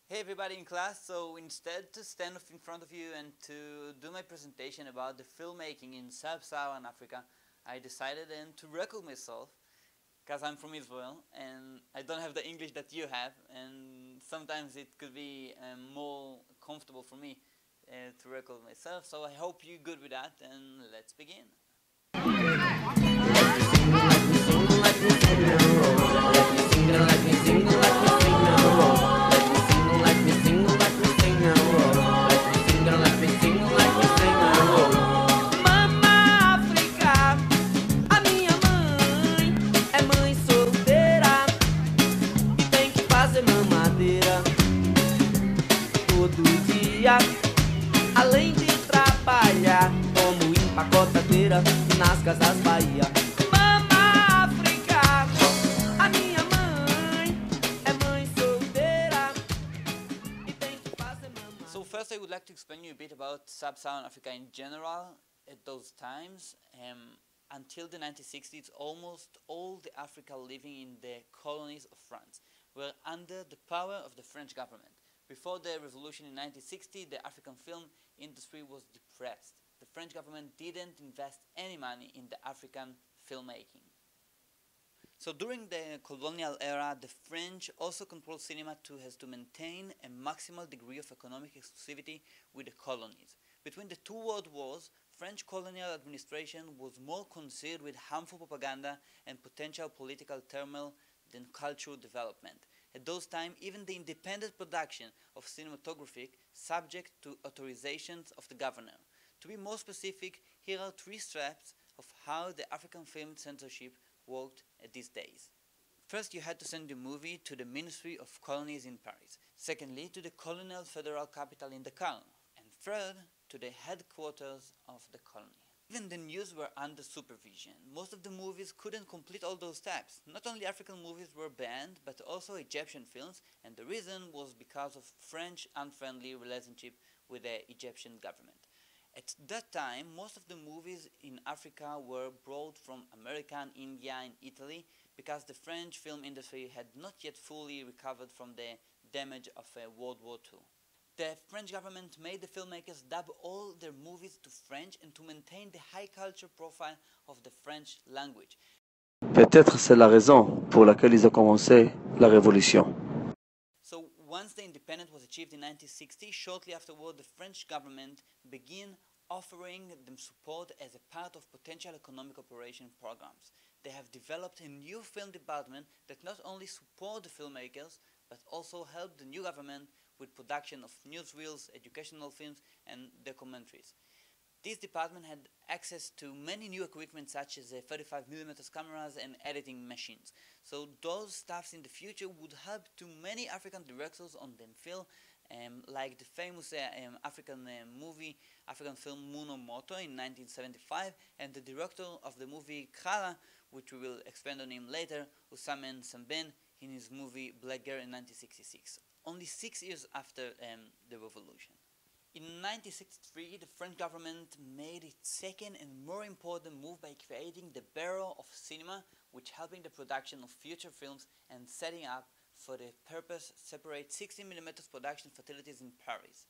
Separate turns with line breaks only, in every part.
Hey everybody in class, so instead to stand in front of you and to do my presentation about the filmmaking in Sub-Saharan Africa, I decided to record myself because I'm from Israel and I don't have the English that you have, and sometimes it could be more comfortable for me to record myself, so I hope you're good with that, and let's begin.
Além de trabalhar como empacotadeira nas casas Bahia. Mama África, a minha mãe é mãe solteira e tem que fazer mamãe.
So first I would like to explain you a bit about Sub-Saharan Africa in general at those times. Until the 1960s, almost all the Africa living in the colonies of France were under the power of the French government. Before the revolution in 1960, the African film industry was depressed. The French government didn't invest any money in the African filmmaking. So during the colonial era, the French also controlled cinema has to maintain a maximal degree of economic exclusivity with the colonies. Between the two world wars, French colonial administration was more concerned with harmful propaganda and potential political turmoil than cultural development. At those times, even the independent production of cinematography subject to authorizations of the governor. To be more specific, here are three steps of how the African film censorship worked at these days. First, you had to send the movie to the Ministry of Colonies in Paris. Secondly, to the colonial federal capital in Dakar. And third, to the headquarters of the colony. Even the news were under supervision. Most of the movies couldn't complete all those steps. Not only African movies were banned, but also Egyptian films, and the reason was because of French unfriendly relationship with the Egyptian government. At that time, most of the movies in Africa were brought from America, India, and Italy because the French film industry had not yet fully recovered from the damage of World War II. The French government made the filmmakers dub all their movies to French and to maintain the high culture profile of the French language.
Peut-être c'est la raison pour laquelle ils ont commencé la révolution.
So once the independence was achieved in 1960, shortly afterward the French government began offering them support as a part of potential economic operation programs. They have developed a new film department that not only support the filmmakers, but also help the new government with production of newsreels, educational films, and documentaries. This department had access to many new equipment such as 35mm cameras and editing machines. So those stuffs in the future would help to many African directors on the film, like the famous African film Muno Moto in 1975, and the director of the movie Khala, which we will expand on him later, Oussama Sembène, in his movie Black Girl in 1966. Only 6 years after the revolution. In 1963, the French government made its second and more important move by creating the Bureau of Cinema, which helping the production of future films and setting up for the purpose separate 16mm production facilities in Paris.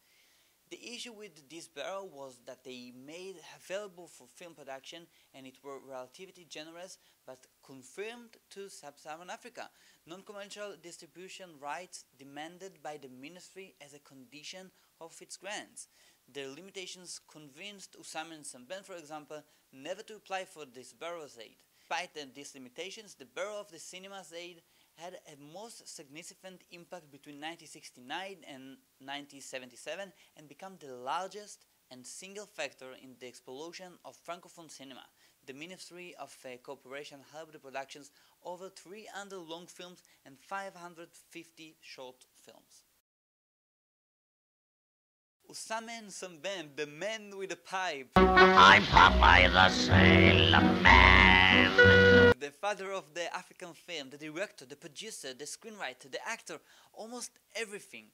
The issue with this bureau was that they made available for film production and it were relatively generous but confirmed to Sub-Saharan Africa. Non-commercial distribution rights demanded by the ministry as a condition of its grants. The limitations convinced Oussama Sembène, for example, never to apply for this bureau's aid. Despite these limitations, the Bureau of the Cinema's aid had a most significant impact between 1969 and 1977 and became the largest and single factor in the explosion of Francophone cinema. The Ministry of Cooperation helped the productions over 300 long films and 550 short films. Oussama Sembène, the man with the pipe.
I'm Popeye the Sailor Man.
The father of the African film, the director, the producer, the screenwriter, the actor, almost everything.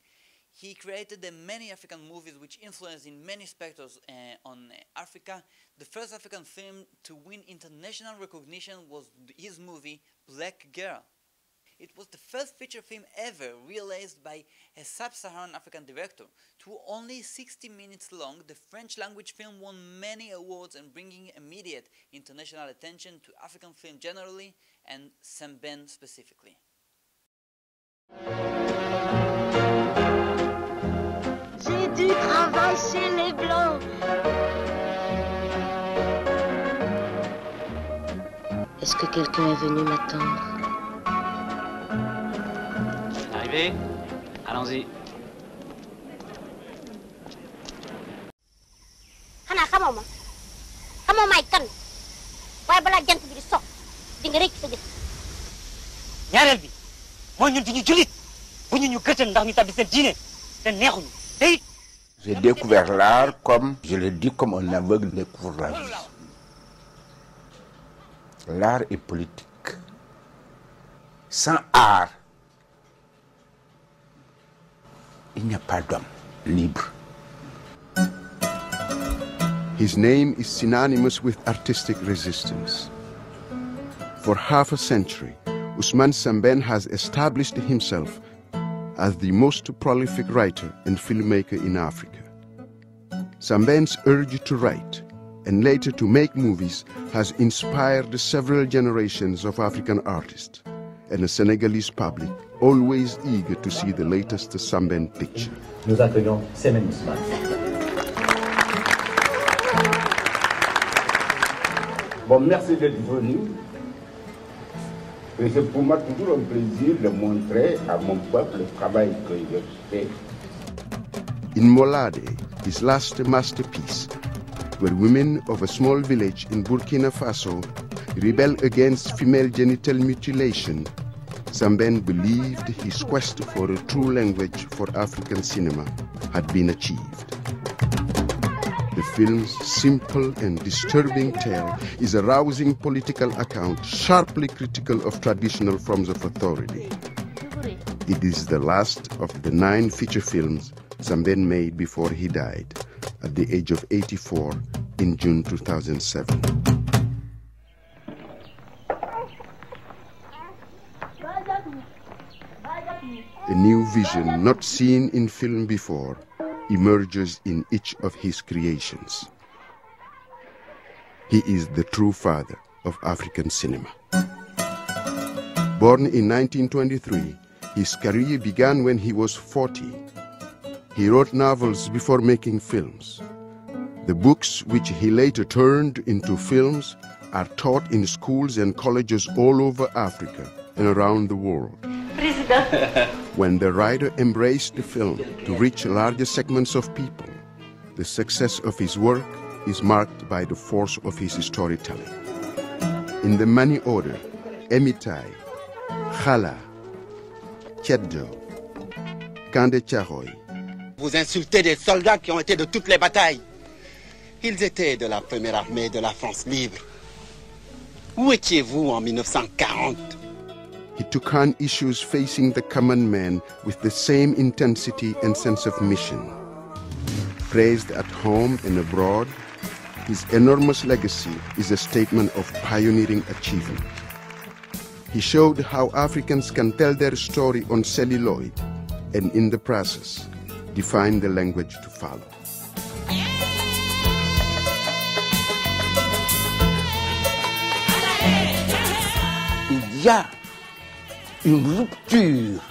He created many African movies which influenced in many specters on Africa. The first African film to win international recognition was his movie Black Girl. It was the first feature film ever realized by a sub-Saharan African director. Through only 60 minutes long, the French language film won many awards and bringing immediate international attention to African film generally and Sembène specifically.
J'ai dû travailler chez les Blancs. Est-ce que quelqu'un est venu m'attendre?
Arrivé? Allons-y.
xanaa xamoo ma xamoo maay kan waaye balaa jant bi di sox di nga rëcc sa jëf.
ñaareel bi mooy ñun duñu jullit bu ñu gëtal ndax ñu tabbi seen diine te neexuñu te it.
J'ai découvert l'art comme, je le dis, comme un aveugle découvre la vie. L'art est politique. Sans art, il n'y a pas d'homme libre.
His name is synonymous with artistic resistance. For half a century, Ousmane Sembène has established himself as the most prolific writer and filmmaker in Africa. Sembène's urge to write and later to make movies has inspired several generations of African artists and a Senegalese public always eager to see the latest Sembène picture.
Nous accueillons Sembène Ousmane.
Bon, merci d'être venu. Et c'est pour moi toujours un plaisir de montrer à mon peuple le travail que je fais.
In Molade, his last masterpiece, where women of a small village in Burkina Faso rebel against female genital mutilation, Sembène believed his quest for a true language for African cinema had been achieved. The film's simple and disturbing tale is a rousing political account sharply critical of traditional forms of authority. It is the last of the 9 feature films Sembène made before he died at the age of 84 in June 2007. A new vision not seen in film before emerges in each of his creations. He is the true father of African cinema. Born in 1923, his career began when he was 40. He wrote novels before making films. The books which he later turned into films are taught in schools and colleges all over Africa and around the world. When the writer embraced the film to reach larger segments of people, the success of his work is marked by the force of his storytelling. In the money order, Emitai, Khala, Tchedjo, Kande Charoy.
Vous insultez des soldats qui ont été de toutes les batailles. Ils étaient de la première armée de la France libre. Où étiez-vous en 1940?
He took on issues facing the common man with the same intensity and sense of mission. Praised at home and abroad, his enormous legacy is a statement of pioneering achievement. He showed how Africans can tell their story on celluloid and in the process define the language to follow.
Il y a une rupture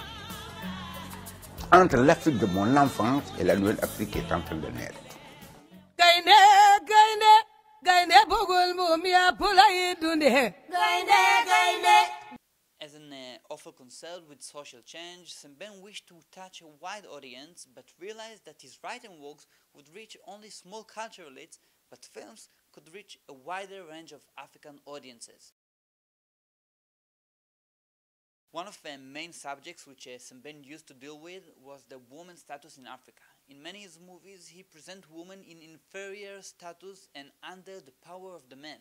entre l'Afrique de mon enfance et la nouvelle Afrique qui est en train de naître.
As an author concerned with social change, Sembène wished to touch a wide audience, but realized that his writing works would reach only small cultural elites, but films could reach a wider range of African audiences. One of the main subjects which Sembène used to deal with was the woman's status in Africa. In many of his movies, he presents women in inferior status and under the power of the man.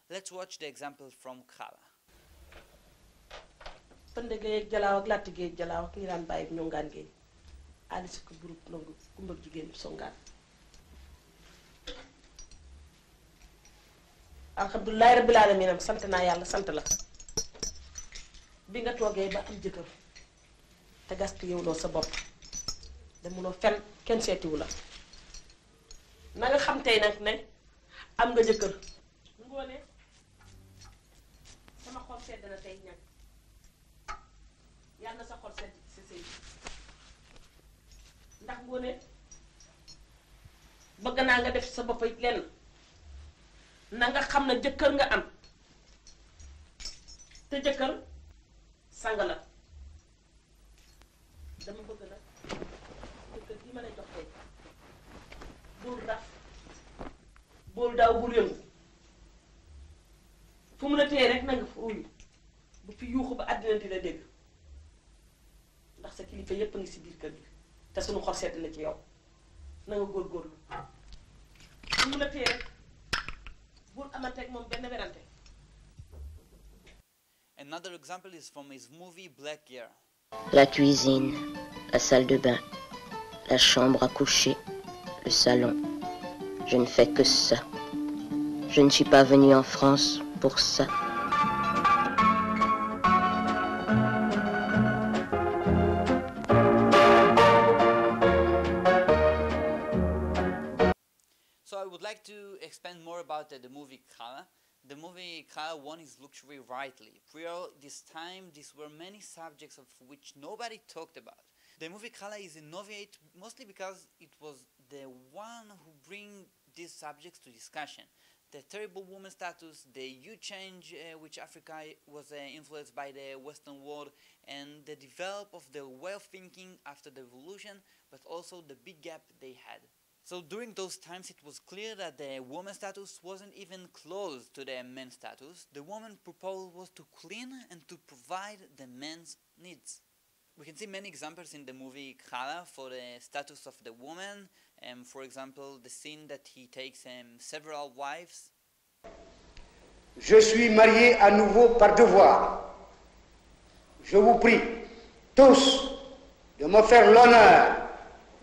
Let's watch the example from Khala.
Alhamdulillah rabbil alamin sant naa yàlla sant la bi nga toogee ba am jëkkër te gastu yow loo sa bopp demuloo fenn kenn seetiwu la na nga xam tey nag ne am nga jëkkër Ngoné sama xol sedd na tey ñag yàlla na sa xol sedd ci sëy ndax Ngoné bëgg naa nga def sa bopp it lenn na nga xam ne jëkkër nga am te jëkkër sang la dama bëgg nag jëkkër gi ma lay jox tey bul raf bul daw bul yëngu fu mu la téye rek na nga fa uyu bu fi yuuxu ba àddina di la dégg ndax sa kilifa yépp a ngi si biir kër gi te suñu xol sedd la ci yow na nga góorgóorlu fu mu la téye rek bul amanteeg moom benn werante.
Another example is from his movie Black Year.
La cuisine, la salle de bain, la chambre à coucher, le salon. Je ne fais que ça. Je ne suis pas venue en France pour ça.
So I would like to expand more about the movie Kala. The movie Kala won his luxury rightly. Prior this time, these were many subjects of which nobody talked about. The movie Kala is innovative mostly because it was the one who bring these subjects to discussion. The terrible woman status, the huge change which Africa was influenced by the Western world, and the develop of the way of thinking after the revolution, but also the big gap they had. So during those times it was clear that the woman status wasn't even close to the men's status. The woman proposal was to clean and to provide the men's needs. We can see many examples in the movie Khala for the status of the woman. For example, the scene that he takes several wives.
Je suis marié à nouveau par devoir. Je vous prie tous de me faire l'honneur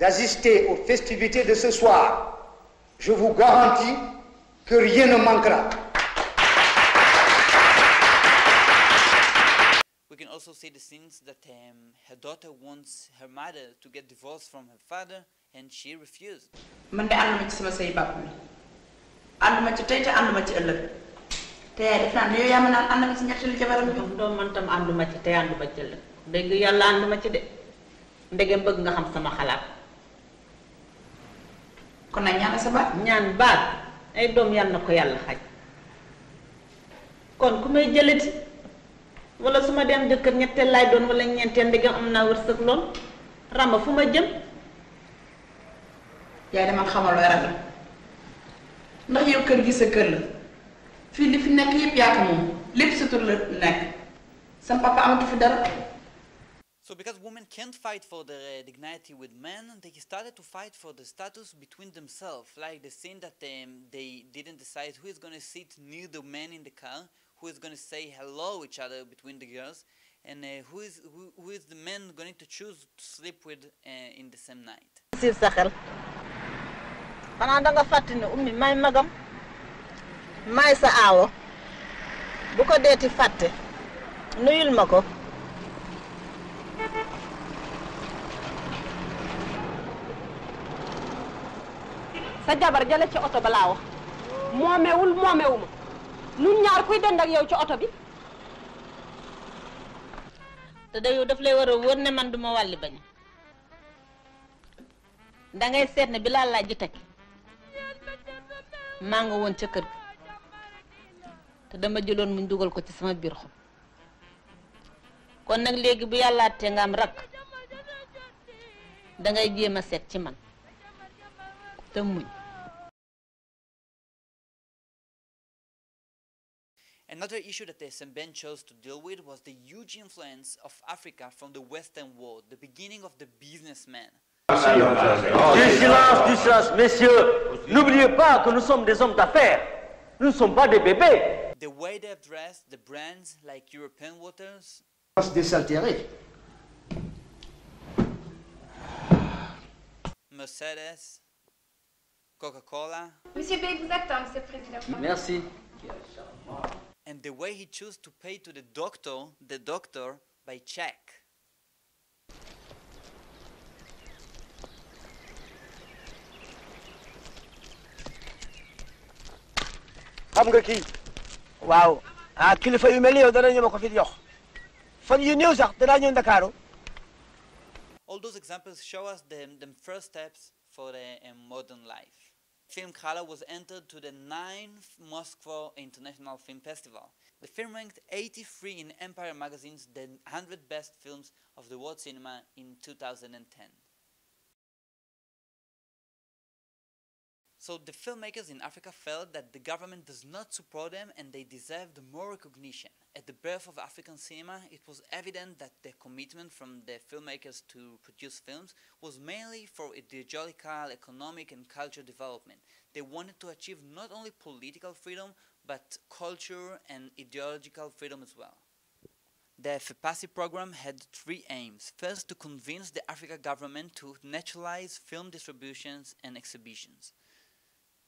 d'assister aux festivités de ce soir. Je vous garantis que rien ne manquera.
We can also see the scenes that her daughter wants her mother to get divorced from her father, and she refused.
Man de ànduma ci sama sëy bàpp bi ànduma ci tey te ànduma ci ëllëg te yaay def naa ne yow yaa ma naan ànd nga ci ñetteelu jabaram bi.
doom man tam ànduma ci tey ànduma ci ëllëg dégg yàlla ànduma ci de ndegem bëgg nga xam sama xalaat.
kon nag ñaan sa baat.
ñaan baat ay doom yàlla na ko yàlla xaj kon ku may jëlati wala su ma dem jëkkër ñetteel laay doon wala ñeenteel ndegem am naa wërsëg lool ramba fu ma jëm.
yaay dama xamal looy ragal ndax yow kër gi sa kër la fii li fi nekk yëpp yaa ko moom lépp sa tur la nekk sama papa amatu fi dara.
So because women can't fight for their dignity with men, they started to fight for the status between themselves. Like the scene that they didn't decide who is going to sit near the man in the car, who is going to say hello each other between the girls, and who is the man going to choose to sleep with in the same night.
Sir sa xel xanaa danga fàtte ne ummi may magam may sa aawo bu ko deeti fàtte nuyul ma ko.
sa jabar jële ci oto ba laa wax moomewul moomewuma nun ñaar kuy dend ak yow ci oto bi.
te da yow daf lay war a wër ne man duma wàlli bañ dangay seet ne bi laa laaj ji tekki maa nga woon ca kër ga te dama jëloon muñ dugal ko ci sama biir xol kon nag léegi bu yàlla te nga am rakk dangay jéem a seet ci man te muñ.
Another issue that the Semben chose to deal with was the huge influence of Africa from the Western world, the beginning of the businessman.
Du silence, messieurs. N'oubliez pas que nous sommes des hommes d'affaires. Nous ne sommes pas des bébés.
The way they have dressed, the brands like European Waters,
Désaltéré.
Mercedes, Coca-Cola.
Monsieur Bey vous attend, Monsieur le Président.
Merci.
and the way he chose to pay to the doctor by check.
xam nga kii waaw kilifa yu mel ni yow danañu ma ko fi jox fan yu néew sax danaa ñëw Ndakaaru.
All those examples show us the first steps for the modern life. Film Khala was entered to the 9th Moscow International Film Festival. The film ranked 83 in Empire magazine's the 100 best films of the world cinema in 2010. So the filmmakers in Africa felt that the government does not support them and they deserved more recognition. At the birth of African cinema, it was evident that the commitment from the filmmakers to produce films was mainly for ideological, economic and cultural development. They wanted to achieve not only political freedom, but culture and ideological freedom as well. The FEPASI program had 3 aims. First, to convince the African government to naturalize film distributions and exhibitions.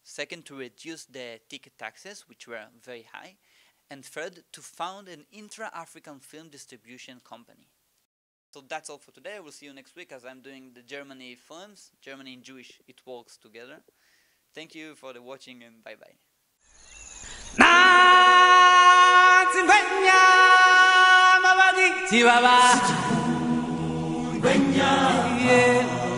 Second, to reduce the ticket taxes, which were very high. And third, to found an intra-African film distribution company. So that's all for today. We'll see you next week as I'm doing the Germany films. Germany and Jewish, it works together. Thank you for the watching and bye-bye.
Yeah.